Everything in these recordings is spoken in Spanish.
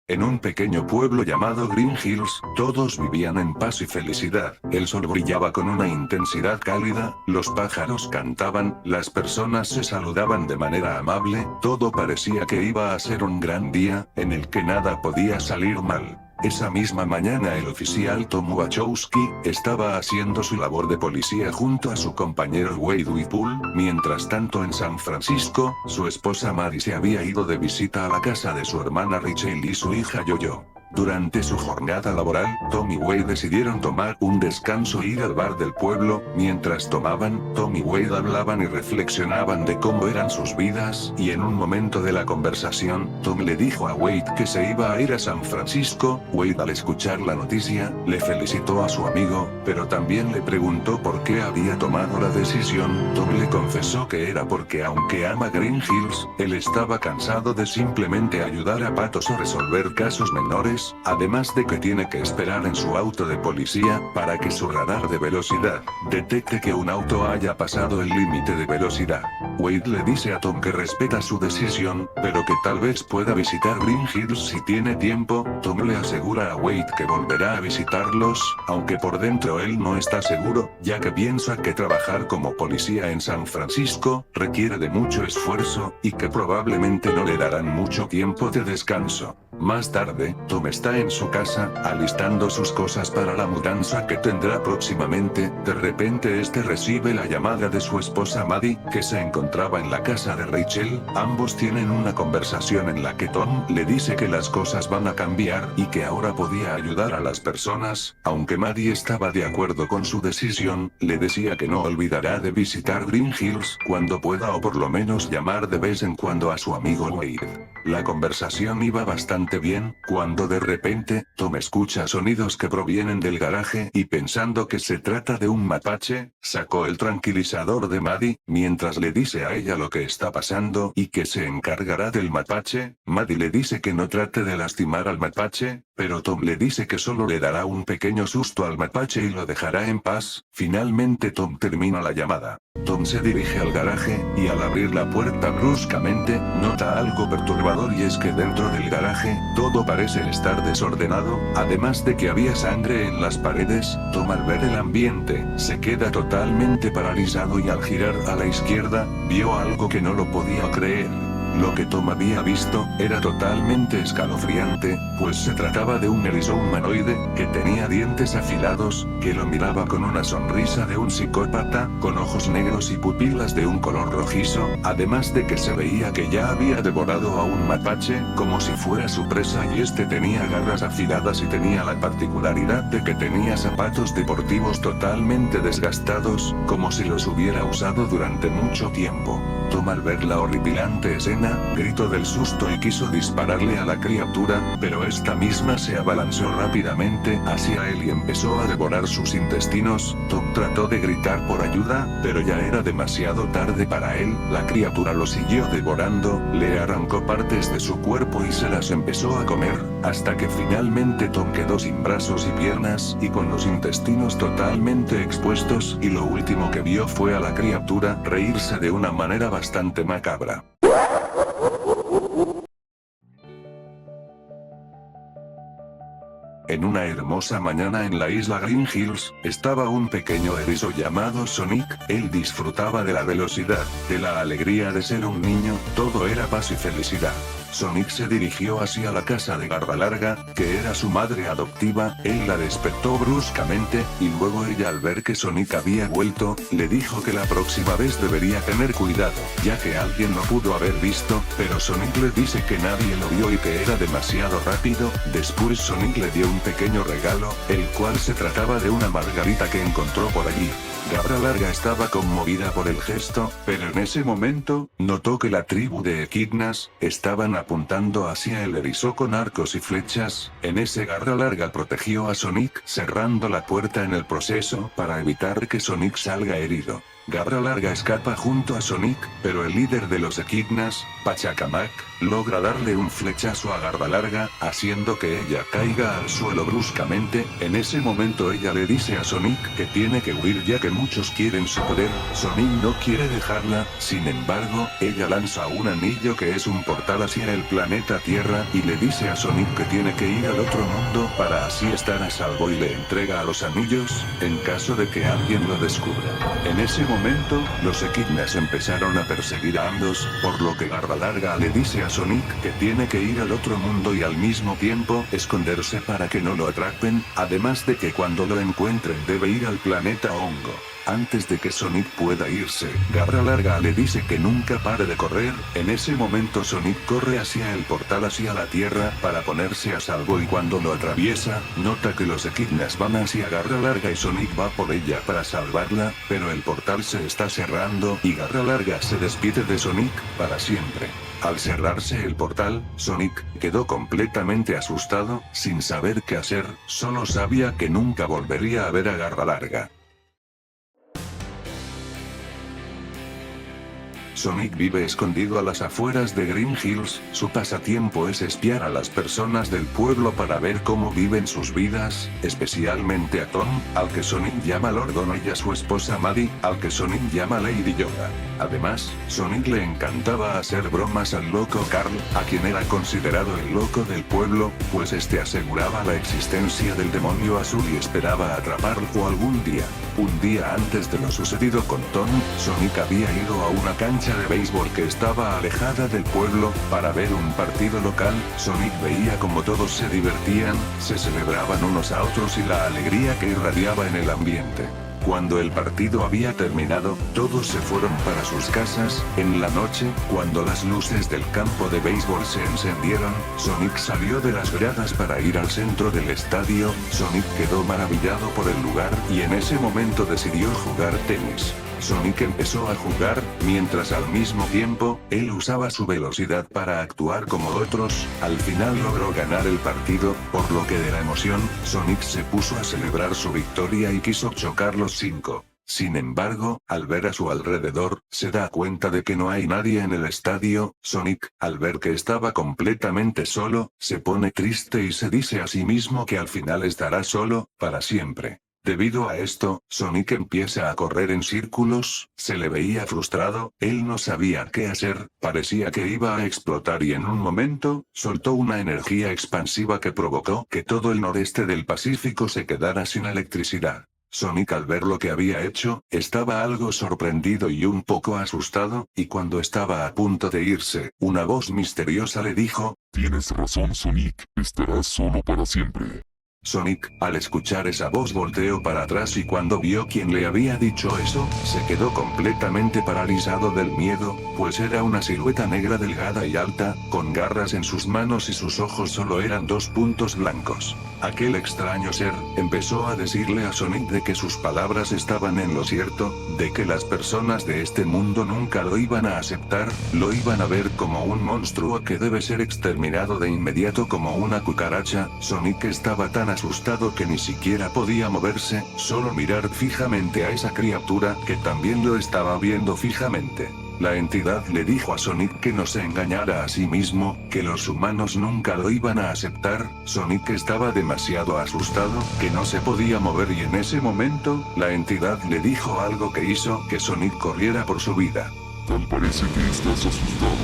En un pequeño pueblo llamado Green Hills, todos vivían en paz y felicidad. El sol brillaba con una intensidad cálida, los pájaros cantaban, las personas se saludaban de manera amable, todo parecía que iba a ser un gran día, en el que nada podía salir mal. Esa misma mañana el oficial Tom Wachowski estaba haciendo su labor de policía junto a su compañero Wade Whipple. Mientras tanto en San Francisco, su esposa Maddie se había ido de visita a la casa de su hermana Rachel y su hija Yo-Yo. Durante su jornada laboral, Tom y Wade decidieron tomar un descanso e ir al bar del pueblo. Mientras tomaban, Tom y Wade hablaban y reflexionaban de cómo eran sus vidas, y en un momento de la conversación, Tom le dijo a Wade que se iba a ir a San Francisco. Wade, al escuchar la noticia, le felicitó a su amigo, pero también le preguntó por qué había tomado la decisión. Tom le confesó que era porque aunque ama Green Hills, él estaba cansado de simplemente ayudar a patos o resolver casos menores, además de que tiene que esperar en su auto de policía, para que su radar de velocidad detecte que un auto haya pasado el límite de velocidad. Wade le dice a Tom que respeta su decisión, pero que tal vez pueda visitar Green Hills si tiene tiempo. Tom le asegura a Wade que volverá a visitarlos, aunque por dentro él no está seguro, ya que piensa que trabajar como policía en San Francisco requiere de mucho esfuerzo, y que probablemente no le darán mucho tiempo de descanso. Más tarde, Tom está en su casa, alistando sus cosas para la mudanza que tendrá próximamente. De repente recibe la llamada de su esposa Maddie, que se encontraba en la casa de Rachel. Ambos tienen una conversación en la que Tom le dice que las cosas van a cambiar, y que ahora podía ayudar a las personas. Aunque Maddie estaba de acuerdo con su decisión, le decía que no olvidará de visitar Green Hills cuando pueda, o por lo menos llamar de vez en cuando a su amigo Wade. La conversación iba bastante bien, cuando de repente, Tom escucha sonidos que provienen del garaje, y pensando que se trata de un mapache, sacó el tranquilizador de Maddie. Mientras le dice a ella lo que está pasando y que se encargará del mapache, Maddie le dice que no trate de lastimar al mapache, pero Tom le dice que solo le dará un pequeño susto al mapache y lo dejará en paz. Finalmente Tom termina la llamada. Tom se dirige al garaje, y al abrir la puerta bruscamente, nota algo perturbador, y es que dentro del garaje, todo parece estar desordenado, además de que había sangre en las paredes. Tom, al ver el ambiente, se queda totalmente paralizado, y al girar a la izquierda, vio algo que no lo podía creer. Lo que Tom había visto era totalmente escalofriante, pues se trataba de un erizo humanoide, que tenía dientes afilados, que lo miraba con una sonrisa de un psicópata, con ojos negros y pupilas de un color rojizo, además de que se veía que ya había devorado a un mapache, como si fuera su presa, y tenía garras afiladas y tenía la particularidad de que tenía zapatos deportivos totalmente desgastados, como si los hubiera usado durante mucho tiempo. Tom, al ver la horripilante escena, gritó del susto y quiso dispararle a la criatura, pero esta misma se abalanzó rápidamente hacia él y empezó a devorar sus intestinos. Tom trató de gritar por ayuda, pero ya era demasiado tarde para él. La criatura lo siguió devorando, le arrancó partes de su cuerpo y se las empezó a comer, hasta que finalmente Tom quedó sin brazos y piernas, y con los intestinos totalmente expuestos, y lo último que vio fue a la criatura reírse de una manera bastante macabra. En una hermosa mañana en la isla Green Hills, estaba un pequeño erizo llamado Sonic. Él disfrutaba de la velocidad, de la alegría de ser un niño, todo era paz y felicidad. Sonic se dirigió hacia la casa de Garra Larga, que era su madre adoptiva. Él la despertó bruscamente, y luego ella, al ver que Sonic había vuelto, le dijo que la próxima vez debería tener cuidado, ya que alguien lo pudo haber visto, pero Sonic le dice que nadie lo vio y que era demasiado rápido. Después Sonic le dio un pequeño regalo, el cual se trataba de una margarita que encontró por allí. Garra Larga estaba conmovida por el gesto, pero en ese momento, notó que la tribu de Equidnas estaban apuntando hacia el erizo con arcos y flechas. En ese, Garra Larga protegió a Sonic, cerrando la puerta en el proceso para evitar que Sonic salga herido. Garra Larga escapa junto a Sonic, pero el líder de los Equidnas, Pachacamac, logra darle un flechazo a Garra Larga, haciendo que ella caiga al suelo bruscamente. En ese momento ella le dice a Sonic que tiene que huir ya que muchos quieren su poder. Sonic no quiere dejarla, sin embargo, ella lanza un anillo que es un portal hacia el planeta Tierra y le dice a Sonic que tiene que ir al otro mundo para así estar a salvo y le entrega a los anillos, en caso de que alguien lo descubra. En ese momento, los Equidnas empezaron a perseguir a ambos, por lo que Garra Larga le dice a Sonic que tiene que ir al otro mundo y al mismo tiempo esconderse para que no lo atrapen, además de que cuando lo encuentren debe ir al planeta Hongo. Antes de que Sonic pueda irse, Garra Larga le dice que nunca pare de correr. En ese momento Sonic corre hacia el portal hacia la Tierra para ponerse a salvo y cuando lo atraviesa, nota que los Equidnas van hacia Garra Larga y Sonic va por ella para salvarla, pero el portal se está cerrando y Garra Larga se despide de Sonic para siempre. Al cerrarse el portal, Sonic quedó completamente asustado, sin saber qué hacer, solo sabía que nunca volvería a ver a Garra Larga. Sonic vive escondido a las afueras de Green Hills, su pasatiempo es espiar a las personas del pueblo para ver cómo viven sus vidas, especialmente a Tom, al que Sonic llama Lord Ono y a su esposa Maddie, al que Sonic llama Lady Yoga. Además, Sonic le encantaba hacer bromas al loco Carl, a quien era considerado el loco del pueblo, pues este aseguraba la existencia del demonio azul y esperaba atraparlo algún día. Un día antes de lo sucedido con Tom, Sonic había ido a una cancha de béisbol que estaba alejada del pueblo, para ver un partido local. Sonic veía como todos se divertían, se celebraban unos a otros y la alegría que irradiaba en el ambiente. Cuando el partido había terminado, todos se fueron para sus casas. En la noche, cuando las luces del campo de béisbol se encendieron, Sonic salió de las gradas para ir al centro del estadio. Sonic quedó maravillado por el lugar y en ese momento decidió jugar tenis. Sonic empezó a jugar, mientras al mismo tiempo, él usaba su velocidad para actuar como otros. Al final logró ganar el partido, por lo que de la emoción, Sonic se puso a celebrar su victoria y quiso chocar los 5. Sin embargo, al ver a su alrededor, se da cuenta de que no hay nadie en el estadio. Sonic, al ver que estaba completamente solo, se pone triste y se dice a sí mismo que al final estará solo, para siempre. Debido a esto, Sonic empieza a correr en círculos, se le veía frustrado, él no sabía qué hacer, parecía que iba a explotar y en un momento, soltó una energía expansiva que provocó que todo el noreste del Pacífico se quedara sin electricidad. Sonic al ver lo que había hecho, estaba algo sorprendido y un poco asustado, y cuando estaba a punto de irse, una voz misteriosa le dijo: Tienes razón, Sonic, estarás solo para siempre. Sonic, al escuchar esa voz volteó para atrás y cuando vio quién le había dicho eso, se quedó completamente paralizado del miedo, pues era una silueta negra delgada y alta, con garras en sus manos y sus ojos solo eran 2 puntos blancos. Aquel extraño ser, empezó a decirle a Sonic de que sus palabras estaban en lo cierto, de que las personas de este mundo nunca lo iban a aceptar, lo iban a ver como un monstruo que debe ser exterminado de inmediato como una cucaracha. Sonic estaba tan asustado que ni siquiera podía moverse, solo mirar fijamente a esa criatura que también lo estaba viendo fijamente. La entidad le dijo a Sonic que no se engañara a sí mismo, que los humanos nunca lo iban a aceptar. Sonic estaba demasiado asustado, que no se podía mover y en ese momento, la entidad le dijo algo que hizo que Sonic corriera por su vida. Tal parece que estás asustado.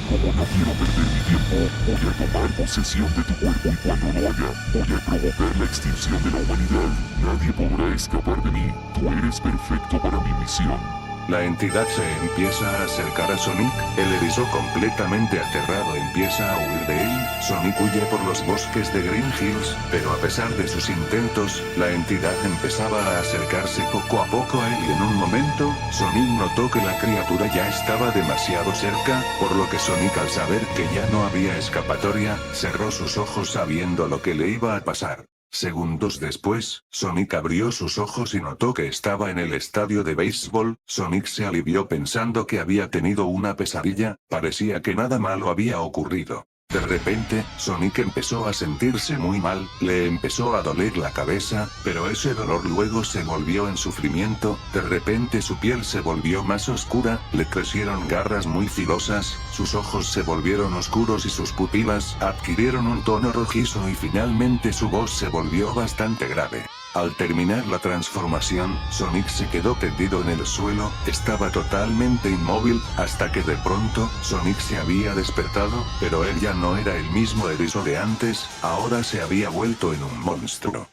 Como no quiero perder mi tiempo, voy a tomar posesión de tu cuerpo y cuando lo haga, voy a provocar la extinción de la humanidad. Nadie podrá escapar de mí. Tú eres perfecto para mi misión. La entidad se empieza a acercar a Sonic, el erizo completamente aterrado empieza a huir de él. Sonic huye por los bosques de Green Hills, pero a pesar de sus intentos, la entidad empezaba a acercarse poco a poco a él y en un momento, Sonic notó que la criatura ya estaba demasiado cerca, por lo que Sonic al saber que ya no había escapatoria, cerró sus ojos sabiendo lo que le iba a pasar. Segundos después, Sonic abrió sus ojos y notó que estaba en el estadio de béisbol. Sonic se alivió pensando que había tenido una pesadilla, parecía que nada malo había ocurrido. De repente, Sonic empezó a sentirse muy mal, le empezó a doler la cabeza, pero ese dolor luego se volvió en sufrimiento, de repente su piel se volvió más oscura, le crecieron garras muy filosas, sus ojos se volvieron oscuros y sus pupilas adquirieron un tono rojizo y finalmente su voz se volvió bastante grave. Al terminar la transformación, Sonic se quedó tendido en el suelo, estaba totalmente inmóvil, hasta que de pronto, Sonic se había despertado, pero él ya no era el mismo erizo de antes, ahora se había vuelto en un monstruo.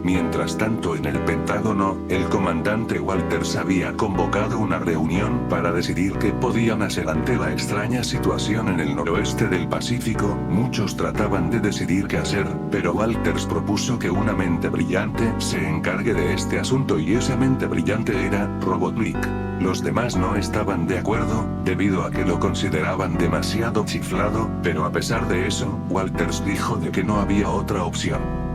Mientras tanto en el Pentágono, el comandante Walters había convocado una reunión para decidir qué podían hacer ante la extraña situación en el noroeste del Pacífico. Muchos trataban de decidir qué hacer, pero Walters propuso que una mente brillante se encargue de este asunto y esa mente brillante era Robotnik. Los demás no estaban de acuerdo, debido a que lo consideraban demasiado chiflado, pero a pesar de eso, Walters dijo de que no había otra opción.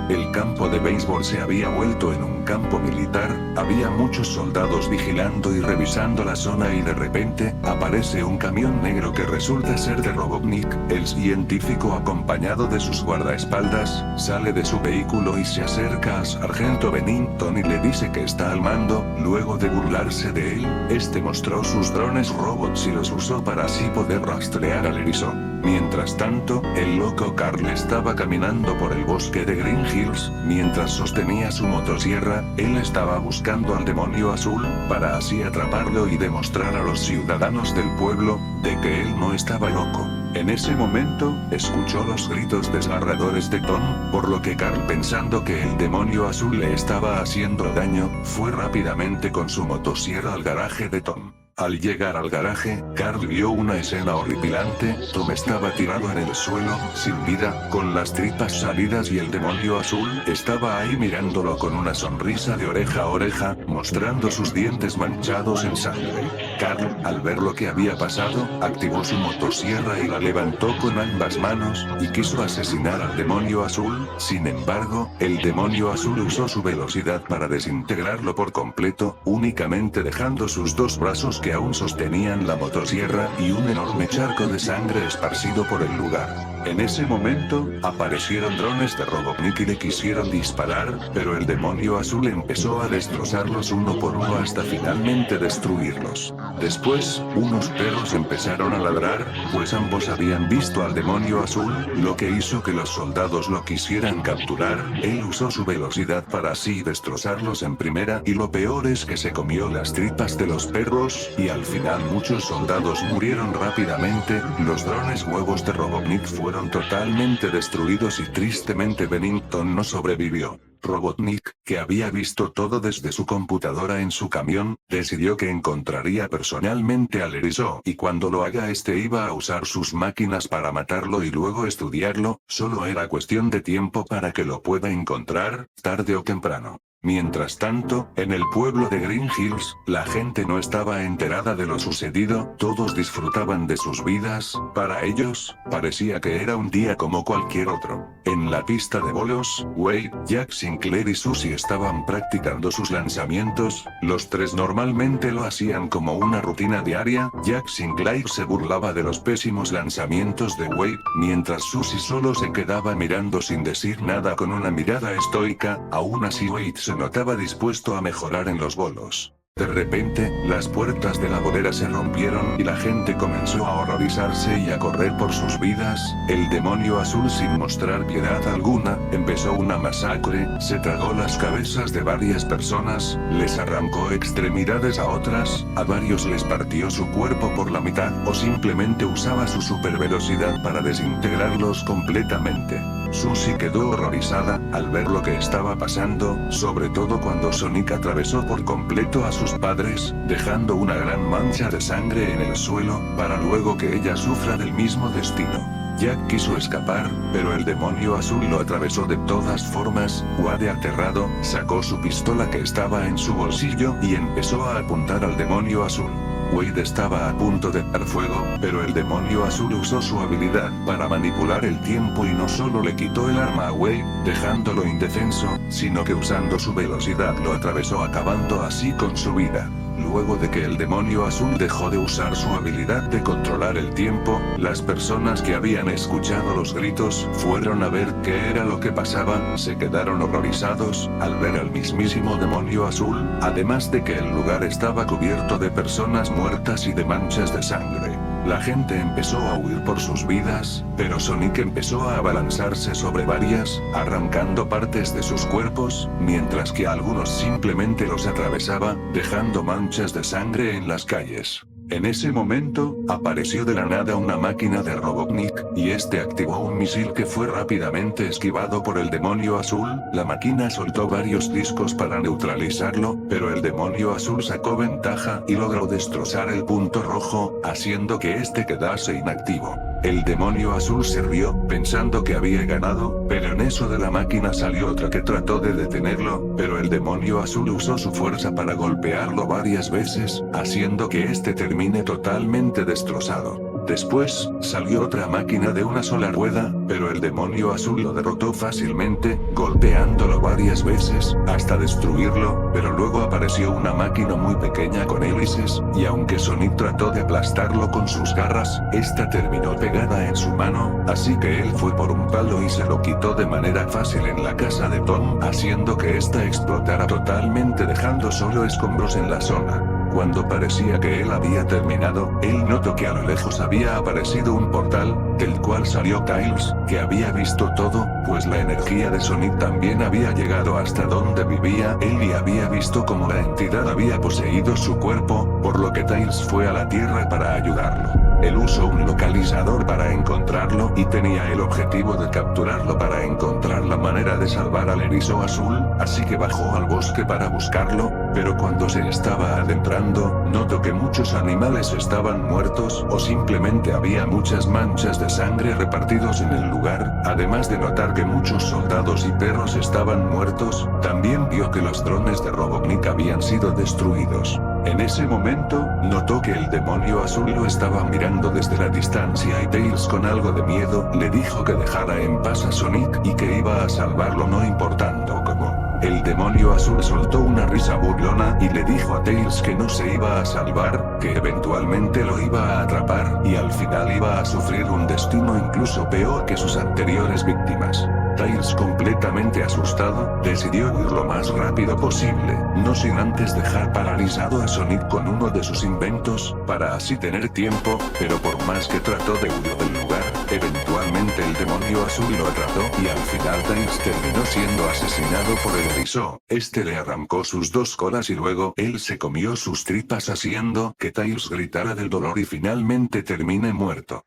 El campo de béisbol se había vuelto en un campo militar, había muchos soldados vigilando y revisando la zona y de repente, aparece un camión negro que resulta ser de Robotnik. El científico acompañado de sus guardaespaldas, sale de su vehículo y se acerca al sargento Bennington y le dice que está al mando. Luego de burlarse de él, este mostró sus drones robots y los usó para así poder rastrear al erizo. Mientras tanto, el loco Carl estaba caminando por el bosque de Green Hills, mientras sostenía su motosierra, él estaba buscando al demonio azul, para así atraparlo y demostrar a los ciudadanos del pueblo, de que él no estaba loco. En ese momento, escuchó los gritos desgarradores de Tom, por lo que Carl, pensando que el demonio azul le estaba haciendo daño, fue rápidamente con su motosierra al garaje de Tom. Al llegar al garaje, Carl vio una escena horripilante. Tom estaba tirado en el suelo, sin vida, con las tripas salidas y el demonio azul estaba ahí mirándolo con una sonrisa de oreja a oreja, mostrando sus dientes manchados en sangre. Carl, al ver lo que había pasado, activó su motosierra y la levantó con ambas manos, y quiso asesinar al demonio azul. Sin embargo, el demonio azul usó su velocidad para desintegrarlo por completo, únicamente dejando sus dos brazos que aún sostenían la motosierra y un enorme charco de sangre esparcido por el lugar. En ese momento, aparecieron drones de Robotnik y le quisieron disparar, pero el demonio azul empezó a destrozarlos uno por uno hasta finalmente destruirlos. Después, unos perros empezaron a ladrar, pues ambos habían visto al demonio azul, lo que hizo que los soldados lo quisieran capturar. Él usó su velocidad para así destrozarlos en primera y lo peor es que se comió las tripas de los perros, y al final muchos soldados murieron rápidamente. Los drones huevos de Robotnik fueron totalmente destruidos y tristemente Bennington no sobrevivió. Robotnik, que había visto todo desde su computadora en su camión, decidió que encontraría personalmente al erizo y cuando lo haga este iba a usar sus máquinas para matarlo y luego estudiarlo, solo era cuestión de tiempo para que lo pueda encontrar, tarde o temprano. Mientras tanto, en el pueblo de Green Hills, la gente no estaba enterada de lo sucedido, todos disfrutaban de sus vidas. Para ellos, parecía que era un día como cualquier otro. En la pista de bolos, Wade, Jack Sinclair y Susie estaban practicando sus lanzamientos. Los tres normalmente lo hacían como una rutina diaria. Jack Sinclair se burlaba de los pésimos lanzamientos de Wade, mientras Susie solo se quedaba mirando sin decir nada con una mirada estoica. Aún así Wade se notaba dispuesto a mejorar en los bolos. De repente, las puertas de la bodega se rompieron y la gente comenzó a horrorizarse y a correr por sus vidas. El demonio azul, sin mostrar piedad alguna, empezó una masacre, se tragó las cabezas de varias personas, les arrancó extremidades a otras, a varios les partió su cuerpo por la mitad o simplemente usaba su supervelocidad para desintegrarlos completamente. Susie quedó horrorizada al ver lo que estaba pasando, sobre todo cuando Sonic atravesó por completo a sus padres, dejando una gran mancha de sangre en el suelo, para luego que ella sufra del mismo destino. Jack quiso escapar, pero el demonio azul lo atravesó de todas formas. Wade, aterrado, sacó su pistola que estaba en su bolsillo y empezó a apuntar al demonio azul. Wade estaba a punto de dar fuego, pero el demonio azul usó su habilidad para manipular el tiempo y no solo le quitó el arma a Wade, dejándolo indefenso, sino que usando su velocidad lo atravesó acabando así con su vida. Luego de que el demonio azul dejó de usar su habilidad de controlar el tiempo, las personas que habían escuchado los gritos fueron a ver qué era lo que pasaba, se quedaron horrorizados al ver al mismísimo demonio azul, además de que el lugar estaba cubierto de personas muertas y de manchas de sangre. La gente empezó a huir por sus vidas, pero Sonic empezó a abalanzarse sobre varias, arrancando partes de sus cuerpos, mientras que algunos simplemente los atravesaba, dejando manchas de sangre en las calles. En ese momento, apareció de la nada una máquina de Robotnik, y este activó un misil que fue rápidamente esquivado por el demonio azul. La máquina soltó varios discos para neutralizarlo, pero el demonio azul sacó ventaja y logró destrozar el punto rojo, haciendo que este quedase inactivo. El demonio azul se rió, pensando que había ganado, pero en eso de la máquina salió otra que trató de detenerlo, pero el demonio azul usó su fuerza para golpearlo varias veces, haciendo que este termine totalmente destrozado. Después, salió otra máquina de una sola rueda, pero el demonio azul lo derrotó fácilmente, golpeándolo varias veces, hasta destruirlo, pero luego apareció una máquina muy pequeña con hélices, y aunque Sonic trató de aplastarlo con sus garras, esta terminó pegada en su mano, así que él fue por un palo y se lo quitó de manera fácil en la casa de Tom, haciendo que esta explotara totalmente dejando solo escombros en la zona. Cuando parecía que él había terminado, él notó que a lo lejos había aparecido un portal, del cual salió Tails, que había visto todo, pues la energía de Sonic también había llegado hasta donde vivía él y había visto cómo la entidad había poseído su cuerpo, por lo que Tails fue a la Tierra para ayudarlo. Él usó un localizador para encontrarlo y tenía el objetivo de capturarlo para encontrar la manera de salvar al erizo azul, así que bajó al bosque para buscarlo, pero cuando se estaba adentrando, notó que muchos animales estaban muertos o simplemente había muchas manchas de sangre repartidos en el lugar, además de notar que muchos soldados y perros estaban muertos, también vio que los drones de Robotnik habían sido destruidos. En ese momento, notó que el demonio azul lo estaba mirando desde la distancia y Tails con algo de miedo le dijo que dejara en paz a Sonic y que iba a salvarlo no importando cómo. El demonio azul soltó una risa burlona y le dijo a Tails que no se iba a salvar, que eventualmente lo iba a atrapar y al final iba a sufrir un destino incluso peor que sus anteriores víctimas. Tails, completamente asustado, decidió ir lo más rápido posible, no sin antes dejar paralizado a Sonic con uno de sus inventos, para así tener tiempo, pero por más que trató de huir del lugar, eventualmente el demonio azul lo atrapó y al final Tails terminó siendo asesinado por el erizo. Este le arrancó sus dos colas y luego él se comió sus tripas haciendo que Tails gritara del dolor y finalmente termine muerto.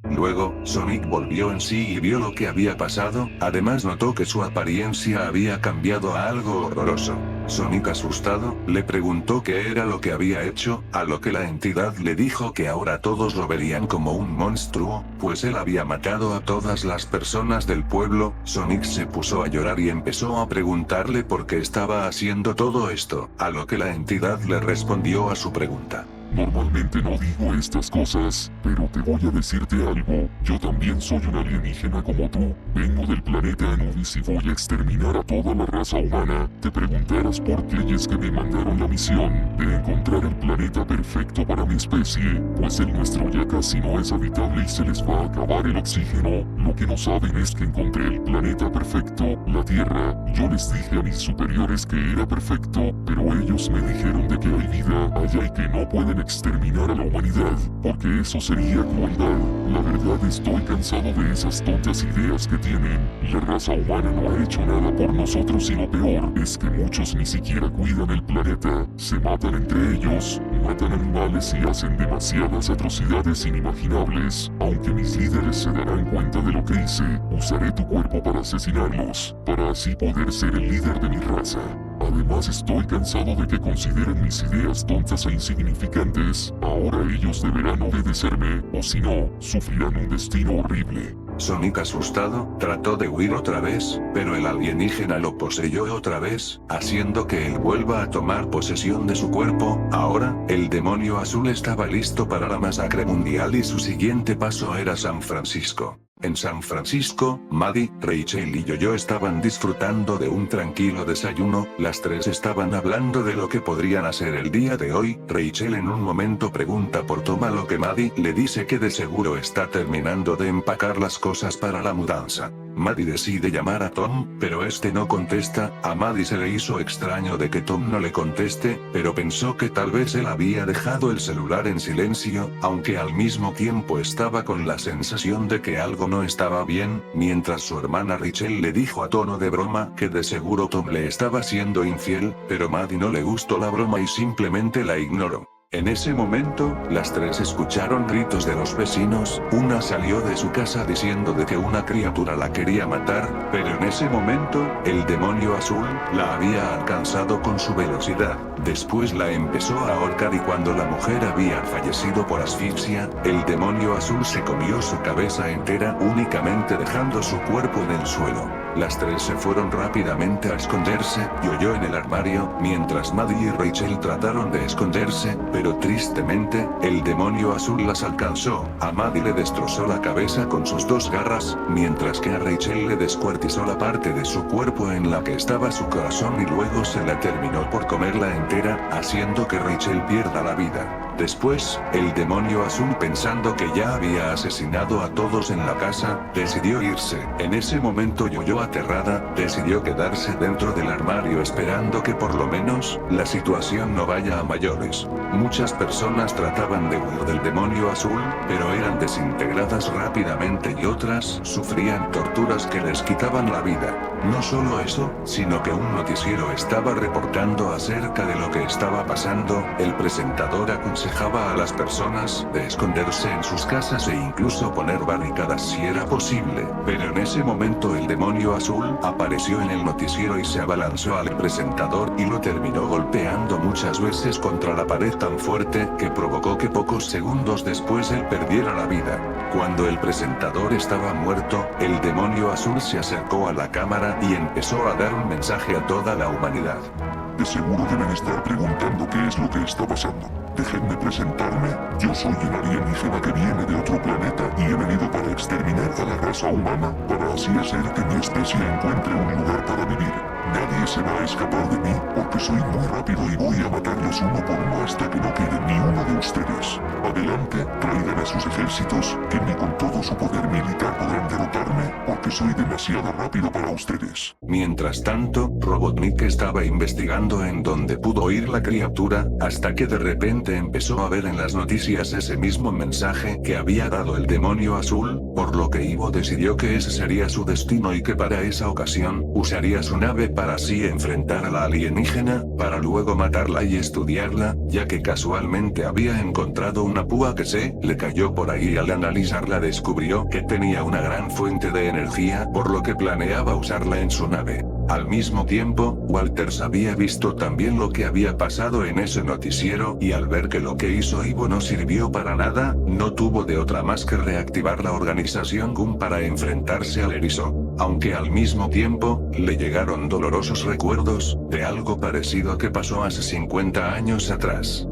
Luego, Sonic volvió en sí y vio lo que había pasado, además notó que su apariencia había cambiado a algo horroroso. Sonic, asustado, le preguntó qué era lo que había hecho, a lo que la entidad le dijo que ahora todos lo verían como un monstruo, pues él había matado a todas las personas del pueblo. Sonic se puso a llorar y empezó a preguntarle por qué estaba haciendo todo esto, a lo que la entidad le respondió a su pregunta. Normalmente no digo estas cosas, pero te voy a decirte algo. Yo también soy un alienígena como tú. Vengo del planeta Anubis y voy a exterminar a toda la raza humana. Te preguntarás por qué, y es que me mandaron la misión de encontrar el planeta perfecto para mi especie, pues el nuestro ya casi no es habitable y se les va a acabar el oxígeno. Lo que no saben es que encontré el planeta perfecto, la Tierra. Yo les dije a mis superiores que era perfecto, pero ellos me dijeron de que hay vida allá y que no pueden exterminar a la humanidad, porque eso sería crueldad. La verdad, estoy cansado de esas tontas ideas que tienen. La raza humana no ha hecho nada por nosotros y lo peor es que muchos ni siquiera cuidan el planeta. Se matan entre ellos, matan animales y hacen demasiadas atrocidades inimaginables. Aunque mis líderes se darán cuenta de lo que hice, usaré tu cuerpo para asesinarlos, para así poder ser el líder de mi raza. Además, estoy cansado de que consideren mis ideas tontas e insignificantes. Ahora ellos deberán obedecerme, o si no, sufrirán un destino horrible. Sonic, asustado, trató de huir otra vez, pero el alienígena lo poseyó otra vez, haciendo que él vuelva a tomar posesión de su cuerpo. Ahora, el demonio azul estaba listo para la masacre mundial y su siguiente paso era San Francisco. En San Francisco, Maddie, Rachel y Yo-Yo estaban disfrutando de un tranquilo desayuno. Las tres estaban hablando de lo que podrían hacer el día de hoy. Rachel en un momento pregunta por Tom, a lo que Maddie le dice que de seguro está terminando de empacar las cosas para la mudanza. Maddie decide llamar a Tom, pero este no contesta. A Maddie se le hizo extraño de que Tom no le conteste, pero pensó que tal vez él había dejado el celular en silencio, aunque al mismo tiempo estaba con la sensación de que algo no estaba bien, mientras su hermana Rachel le dijo a tono de broma que de seguro Tom le estaba siendo infiel, pero Maddie no le gustó la broma y simplemente la ignoró. En ese momento, las tres escucharon gritos de los vecinos. Una salió de su casa diciendo de que una criatura la quería matar, pero en ese momento, el demonio azul la había alcanzado con su velocidad. Después la empezó a ahorcar y cuando la mujer había fallecido por asfixia, el demonio azul se comió su cabeza entera, únicamente dejando su cuerpo en el suelo. Las tres se fueron rápidamente a esconderse, Yo-Yo en el armario, mientras Maddie y Rachel trataron de esconderse, pero tristemente, el demonio azul las alcanzó. A Maddie le destrozó la cabeza con sus dos garras, mientras que a Rachel le descuartizó la parte de su cuerpo en la que estaba su corazón y luego se la terminó por comerla entera, haciendo que Rachel pierda la vida. Después, el demonio azul, pensando que ya había asesinado a todos en la casa, decidió irse. En ese momento Yo-Yo, aterrada, decidió quedarse dentro del armario esperando que por lo menos, la situación no vaya a mayores. Muchas personas trataban de huir del demonio azul, pero eran desintegradas rápidamente y otras sufrían torturas que les quitaban la vida. No solo eso, sino que un noticiero estaba reportando acerca de lo que estaba pasando. El presentador aconsejaba a las personas de esconderse en sus casas e incluso poner barricadas si era posible, pero en ese momento el demonio azul apareció en el noticiero y se abalanzó al presentador y lo terminó golpeando muchas veces contra la pared tan fuerte que provocó que pocos segundos después él perdiera la vida. Cuando el presentador estaba muerto, el demonio azul se acercó a la cámara y empezó a dar un mensaje a toda la humanidad. De seguro deben estar preguntando qué es lo que está pasando. Déjenme presentarme, yo soy un alienígena que viene de otro planeta y he venido para exterminar a la raza humana, para así hacer que mi especie encuentre un lugar para vivir. Nadie se va a escapar de mí, porque soy muy rápido y voy a matarlos uno por uno hasta que no quede ni uno de ustedes. Adelante, traigan a sus ejércitos, que ni con todo su poder militar podrán derrotarme, porque soy demasiado rápido para ustedes. Mientras tanto, Robotnik estaba investigando en donde pudo oír la criatura, hasta que de repente empezó a ver en las noticias ese mismo mensaje que había dado el demonio azul, por lo que Ivo decidió que ese sería su destino y que para esa ocasión, usaría su nave para así enfrentar a la alienígena, para luego matarla y estudiarla, ya que casualmente había encontrado una púa que se le cayó por ahí y al analizarla descubrió que tenía una gran fuente de energía, por lo que planeaba usarla en su nave. Al mismo tiempo, Walters había visto también lo que había pasado en ese noticiero y al ver que lo que hizo Ivo no sirvió para nada, no tuvo de otra más que reactivar la organización GUM para enfrentarse al erizo. Aunque al mismo tiempo, le llegaron dolorosos recuerdos de algo parecido que pasó hace 50 años atrás.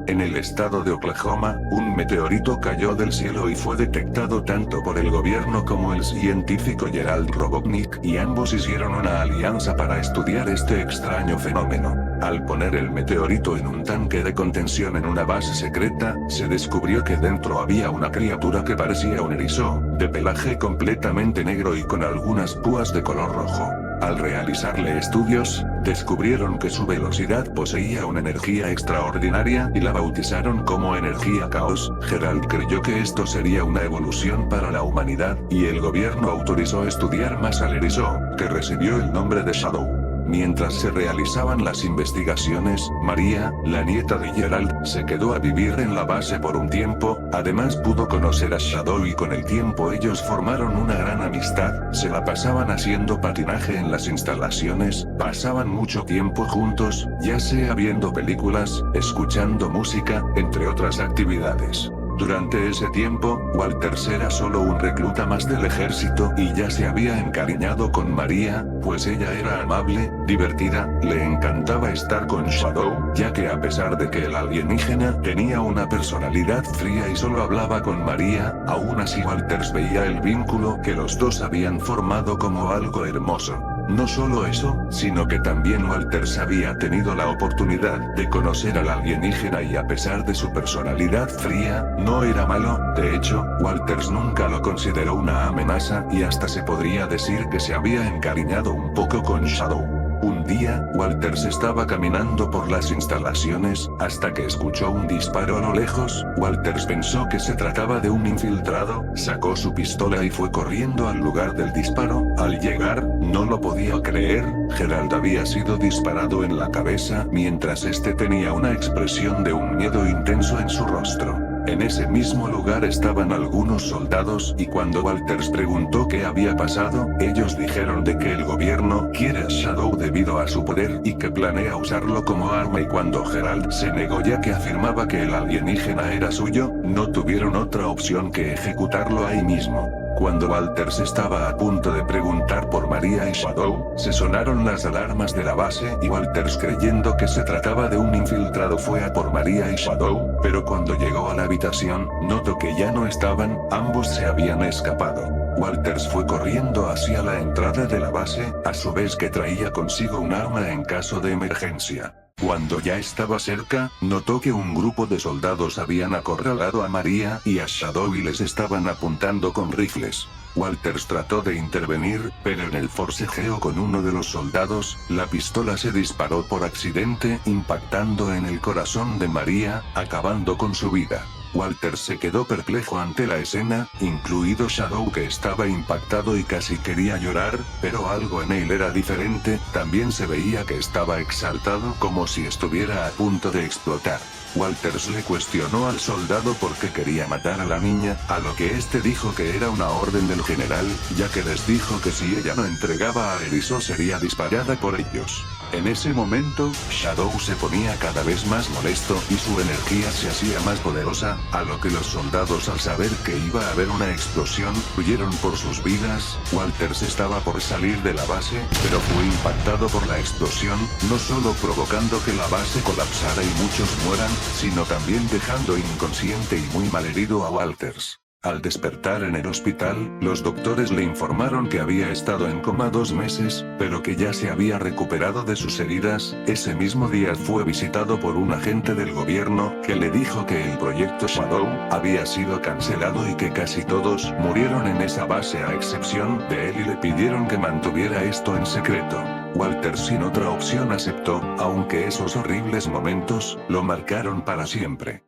En el estado de Oklahoma, un meteorito cayó del cielo y fue detectado tanto por el gobierno como el científico Gerald Robotnik, y ambos hicieron una alianza para estudiar este extraño fenómeno. Al poner el meteorito en un tanque de contención en una base secreta, se descubrió que dentro había una criatura que parecía un erizo, de pelaje completamente negro y con algunas púas de color rojo. Al realizarle estudios, descubrieron que su velocidad poseía una energía extraordinaria y la bautizaron como energía caos. Gerald creyó que esto sería una evolución para la humanidad, y el gobierno autorizó estudiar más al erizo, que recibió el nombre de Shadow. Mientras se realizaban las investigaciones, María, la nieta de Gerald, se quedó a vivir en la base por un tiempo, además pudo conocer a Shadow y con el tiempo ellos formaron una gran amistad, se la pasaban haciendo patinaje en las instalaciones, pasaban mucho tiempo juntos, ya sea viendo películas, escuchando música, entre otras actividades. Durante ese tiempo, Walters era solo un recluta más del ejército y ya se había encariñado con María, pues ella era amable, divertida, le encantaba estar con Shadow, ya que a pesar de que el alienígena tenía una personalidad fría y solo hablaba con María, aún así Walters veía el vínculo que los dos habían formado como algo hermoso. No solo eso, sino que también Walters había tenido la oportunidad de conocer al alienígena y a pesar de su personalidad fría, no era malo. De hecho, Walters nunca lo consideró una amenaza y hasta se podría decir que se había encariñado un poco con Shadow. Un día, Walters estaba caminando por las instalaciones, hasta que escuchó un disparo a lo lejos. Walters pensó que se trataba de un infiltrado, sacó su pistola y fue corriendo al lugar del disparo. Al llegar, no lo podía creer, Gerald había sido disparado en la cabeza, mientras este tenía una expresión de un miedo intenso en su rostro. En ese mismo lugar estaban algunos soldados y cuando Walters preguntó qué había pasado, ellos dijeron de que el gobierno quiere a Shadow debido a su poder y que planea usarlo como arma y cuando Gerald se negó ya que afirmaba que el alienígena era suyo, no tuvieron otra opción que ejecutarlo ahí mismo. Cuando Walters estaba a punto de preguntar por María y Shadow, se sonaron las alarmas de la base y Walters creyendo que se trataba de un infiltrado fue a por María y Shadow, pero cuando llegó a la habitación, notó que ya no estaban, ambos se habían escapado. Walters fue corriendo hacia la entrada de la base, a su vez que traía consigo un arma en caso de emergencia. Cuando ya estaba cerca, notó que un grupo de soldados habían acorralado a María y a Shadow y les estaban apuntando con rifles. Walters trató de intervenir, pero en el forcejeo con uno de los soldados, la pistola se disparó por accidente, impactando en el corazón de María, acabando con su vida. Walters se quedó perplejo ante la escena, incluido Shadow que estaba impactado y casi quería llorar, pero algo en él era diferente, también se veía que estaba exaltado como si estuviera a punto de explotar. Walters le cuestionó al soldado por qué quería matar a la niña, a lo que este dijo que era una orden del general, ya que les dijo que si ella no entregaba a Erizo sería disparada por ellos. En ese momento, Shadow se ponía cada vez más molesto y su energía se hacía más poderosa, a lo que los soldados al saber que iba a haber una explosión, huyeron por sus vidas. Walters estaba por salir de la base, pero fue impactado por la explosión, no solo provocando que la base colapsara y muchos mueran, sino también dejando inconsciente y muy malherido a Walters. Al despertar en el hospital, los doctores le informaron que había estado en coma 2 meses, pero que ya se había recuperado de sus heridas. Ese mismo día fue visitado por un agente del gobierno, que le dijo que el proyecto Shadow había sido cancelado y que casi todos murieron en esa base a excepción de él y le pidieron que mantuviera esto en secreto. Walter sin otra opción aceptó, aunque esos horribles momentos lo marcaron para siempre.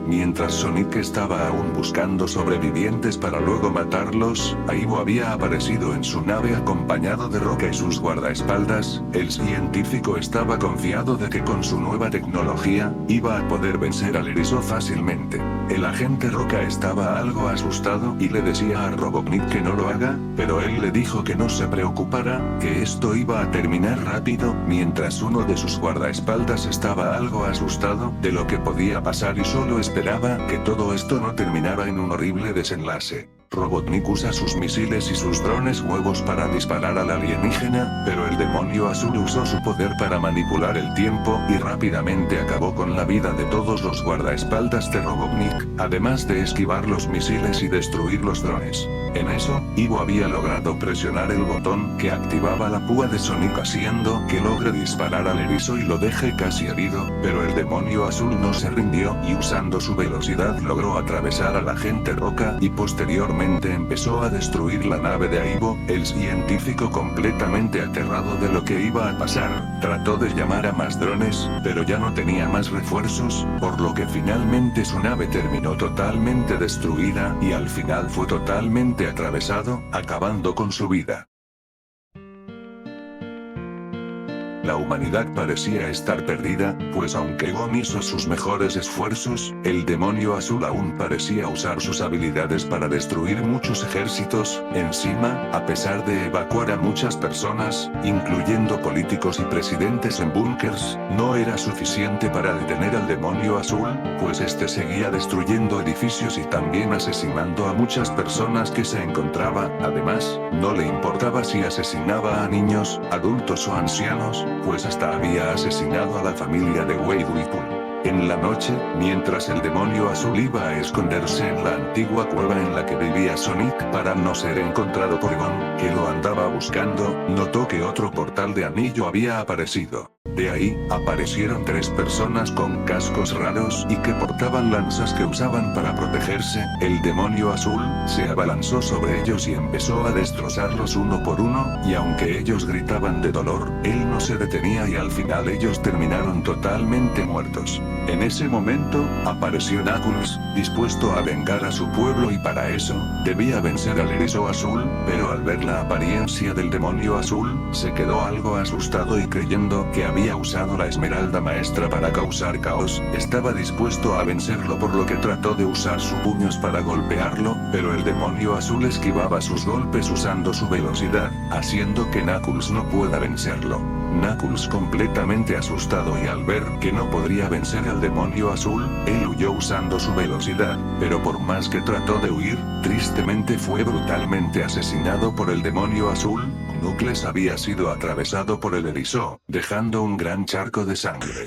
Mientras Sonic estaba aún buscando sobrevivientes para luego matarlos, Aibo había aparecido en su nave acompañado de Roca y sus guardaespaldas. El científico estaba confiado de que con su nueva tecnología, iba a poder vencer al erizo fácilmente. El agente Roca estaba algo asustado y le decía a Robotnik que no lo haga, pero él le dijo que no se preocupara, que esto iba a terminar rápido, mientras uno de sus guardaespaldas estaba algo asustado de lo que podía pasar y solo esperaba que todo esto no terminara en un horrible desenlace. Robotnik usa sus misiles y sus drones huevos para disparar al alienígena, pero el demonio azul usó su poder para manipular el tiempo y rápidamente acabó con la vida de todos los guardaespaldas de Robotnik, además de esquivar los misiles y destruir los drones. En eso, Ivo había logrado presionar el botón que activaba la púa de Sonic haciendo que logre disparar al erizo y lo deje casi herido, pero el demonio azul no se rindió y usando su velocidad logró atravesar al agente Roca y posteriormente empezó a destruir la nave de Aibo. El científico, completamente aterrado de lo que iba a pasar, trató de llamar a más drones, pero ya no tenía más refuerzos, por lo que finalmente su nave terminó totalmente destruida y al final fue totalmente atravesado, acabando con su vida. la humanidad parecía estar perdida, pues aunque Gon hizo sus mejores esfuerzos, el demonio azul aún parecía usar sus habilidades para destruir muchos ejércitos. Encima, a pesar de evacuar a muchas personas, incluyendo políticos y presidentes en búnkers, no era suficiente para detener al demonio azul, pues este seguía destruyendo edificios y también asesinando a muchas personas que se encontraba. Además, no le importaba si asesinaba a niños, adultos o ancianos, pues hasta había asesinado a la familia de Wade Whipple. En la noche, mientras el demonio azul iba a esconderse en la antigua cueva en la que vivía Sonic para no ser encontrado por Gon, que lo andaba buscando, notó que otro portal de anillo había aparecido. De ahí, aparecieron 3 personas con cascos raros y que portaban lanzas que usaban para protegerse. El demonio azul se abalanzó sobre ellos y empezó a destrozarlos uno por uno, y aunque ellos gritaban de dolor, él no se detenía y al final ellos terminaron totalmente muertos. En ese momento, apareció Knuckles, dispuesto a vengar a su pueblo y para eso, debía vencer al erizo azul, pero al ver la apariencia del demonio azul, se quedó algo asustado y creyendo que había usado la esmeralda maestra para causar caos, estaba dispuesto a vencerlo por lo que trató de usar sus puños para golpearlo, pero el demonio azul esquivaba sus golpes usando su velocidad, haciendo que Knuckles no pueda vencerlo. Knuckles completamente asustado y al ver que no podría vencer al demonio azul, él huyó usando su velocidad, pero por más que trató de huir, tristemente fue brutalmente asesinado por el demonio azul. Knuckles había sido atravesado por el erizo, dejando un gran charco de sangre.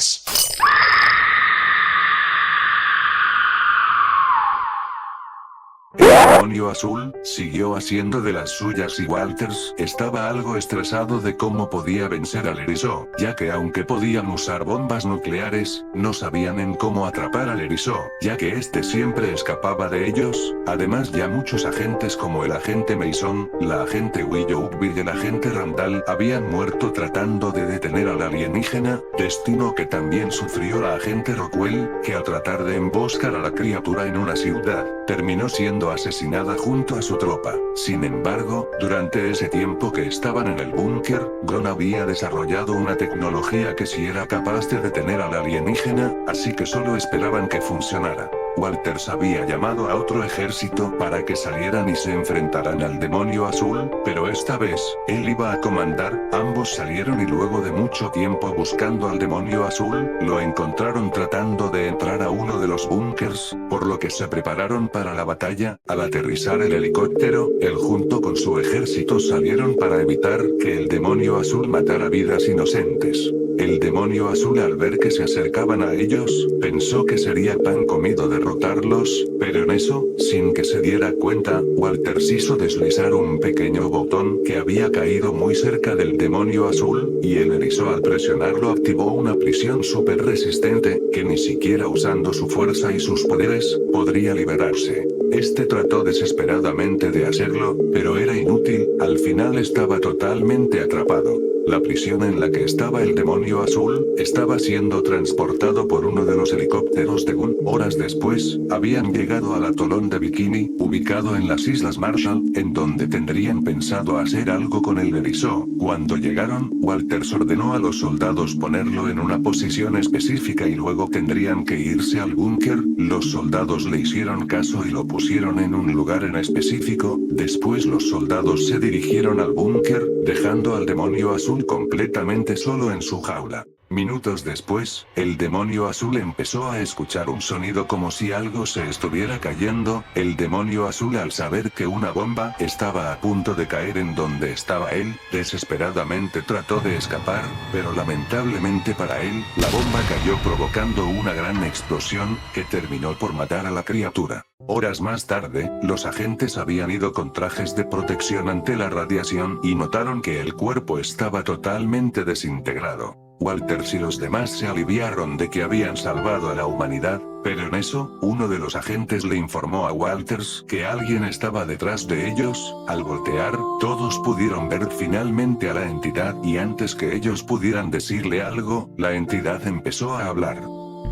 El demonio azul siguió haciendo de las suyas y Walters estaba algo estresado de cómo podía vencer al erizo, ya que aunque podían usar bombas nucleares, no sabían en cómo atrapar al erizo, ya que este siempre escapaba de ellos. Además ya muchos agentes como el agente Mason, la agente Willoughby y el agente Randall habían muerto tratando de detener al alienígena, destino que también sufrió la agente Rockwell, que al tratar de emboscar a la criatura en una ciudad, terminó siendo asesinada junto a su tropa. Sin embargo, durante ese tiempo que estaban en el búnker, Gon había desarrollado una tecnología que sí era capaz de detener al alienígena, así que solo esperaban que funcionara. Walters había llamado a otro ejército para que salieran y se enfrentaran al demonio azul, pero esta vez, él iba a comandar. Ambos salieron y luego de mucho tiempo buscando al demonio azul, lo encontraron tratando de entrar a uno de los búnkers, por lo que se prepararon para la batalla. Al aterrizar el helicóptero, él junto con su ejército salieron para evitar que el demonio azul matara vidas inocentes. El demonio azul al ver que se acercaban a ellos, pensó que sería pan comido derrotarlos, pero en eso, sin que se diera cuenta, Walters hizo deslizar un pequeño botón que había caído muy cerca del demonio azul, y el erizo al presionarlo activó una prisión súper resistente, que ni siquiera usando su fuerza y sus poderes, podría liberarse. Este trató desesperadamente de hacerlo, pero era inútil, al final estaba totalmente atrapado. La prisión en la que estaba el demonio azul, estaba siendo transportado por uno de los helicópteros de Gon. Horas después, habían llegado al atolón de Bikini, ubicado en las Islas Marshall, en donde tendrían pensado hacer algo con el erizo. Cuando llegaron, Walters ordenó a los soldados ponerlo en una posición específica y luego tendrían que irse al búnker. Los soldados le hicieron caso y lo pusieron en un lugar en específico. Después los soldados se dirigieron al búnker, dejando al demonio azul completamente solo en su jaula. Minutos después, el demonio azul empezó a escuchar un sonido como si algo se estuviera cayendo. El demonio azul, al saber que una bomba estaba a punto de caer en donde estaba él, desesperadamente trató de escapar, pero lamentablemente para él, la bomba cayó provocando una gran explosión, que terminó por matar a la criatura. Horas más tarde, los agentes habían ido con trajes de protección ante la radiación y notaron que el cuerpo estaba totalmente desintegrado. Walters y los demás se aliviaron de que habían salvado a la humanidad, pero en eso, uno de los agentes le informó a Walters que alguien estaba detrás de ellos. Al voltear, todos pudieron ver finalmente a la entidad y antes que ellos pudieran decirle algo, la entidad empezó a hablar.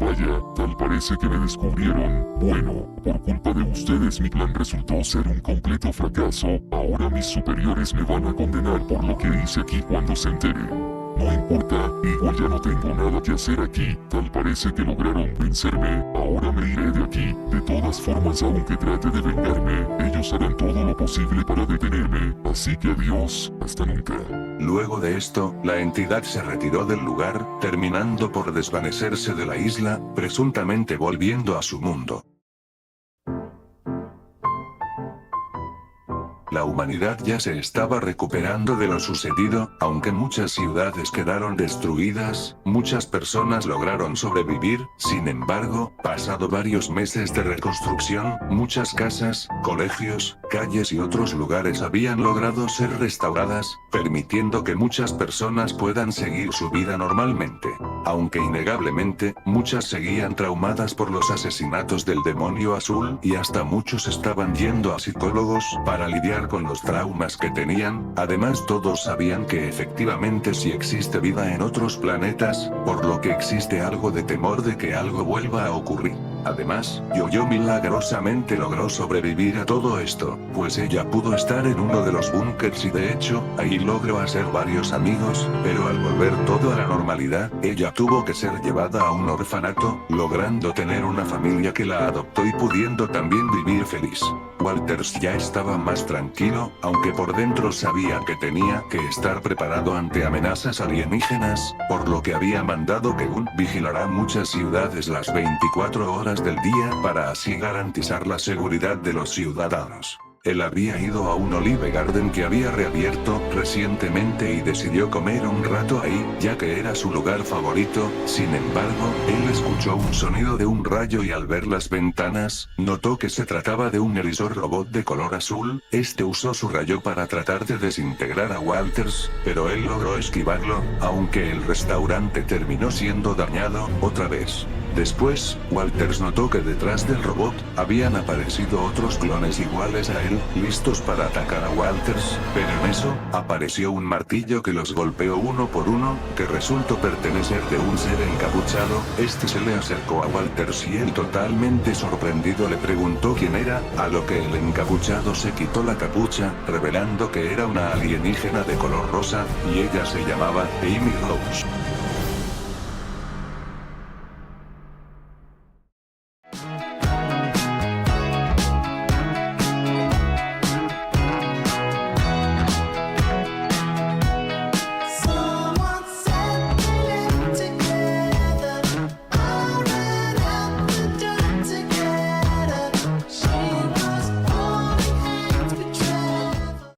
Vaya, tal parece que me descubrieron. Bueno, por culpa de ustedes mi plan resultó ser un completo fracaso. Ahora mis superiores me van a condenar por lo que hice aquí cuando se enteren. no importa, igual ya no tengo nada que hacer aquí. Tal parece que lograron vencerme, ahora me iré de aquí. De todas formas, aunque trate de vengarme, ellos harán todo lo posible para detenerme. Así que adiós, hasta nunca. Luego de esto, la entidad se retiró del lugar, terminando por desvanecerse de la isla, presuntamente volviendo a su mundo. La humanidad ya se estaba recuperando de lo sucedido, aunque muchas ciudades quedaron destruidas, muchas personas lograron sobrevivir, sin embargo, pasado varios meses de reconstrucción, muchas casas, colegios, calles y otros lugares habían logrado ser restauradas, permitiendo que muchas personas puedan seguir su vida normalmente. Aunque innegablemente, muchas seguían traumadas por los asesinatos del demonio azul y hasta muchos estaban yendo a psicólogos para lidiar con los traumas que tenían. Además, todos sabían que efectivamente sí existe vida en otros planetas, por lo que existe algo de temor de que algo vuelva a ocurrir. Además, Yo-Yo milagrosamente logró sobrevivir a todo esto, pues ella pudo estar en uno de los búnkers y de hecho, ahí logró hacer varios amigos, pero al volver todo a la normalidad, ella tuvo que ser llevada a un orfanato, logrando tener una familia que la adoptó y pudiendo también vivir feliz. Walters ya estaba más tranquilo, aunque por dentro sabía que tenía que estar preparado ante amenazas alienígenas, por lo que había mandado que Gunn vigilará muchas ciudades las 24 horas del día para así garantizar la seguridad de los ciudadanos. Él había ido a un Olive Garden que había reabierto recientemente y decidió comer un rato ahí, ya que era su lugar favorito. Sin embargo, él escuchó un sonido de un rayo y al ver las ventanas, notó que se trataba de un erisor robot de color azul. Este usó su rayo para tratar de desintegrar a Walters, pero él logró esquivarlo, aunque el restaurante terminó siendo dañado otra vez. Después, Walters notó que detrás del robot, habían aparecido otros clones iguales a él, listos para atacar a Walters, pero en eso, apareció un martillo que los golpeó uno por uno, que resultó pertenecer de un ser encapuchado. Este se le acercó a Walters y él totalmente sorprendido le preguntó quién era, a lo que el encapuchado se quitó la capucha, revelando que era una alienígena de color rosa, y ella se llamaba Amy Rose.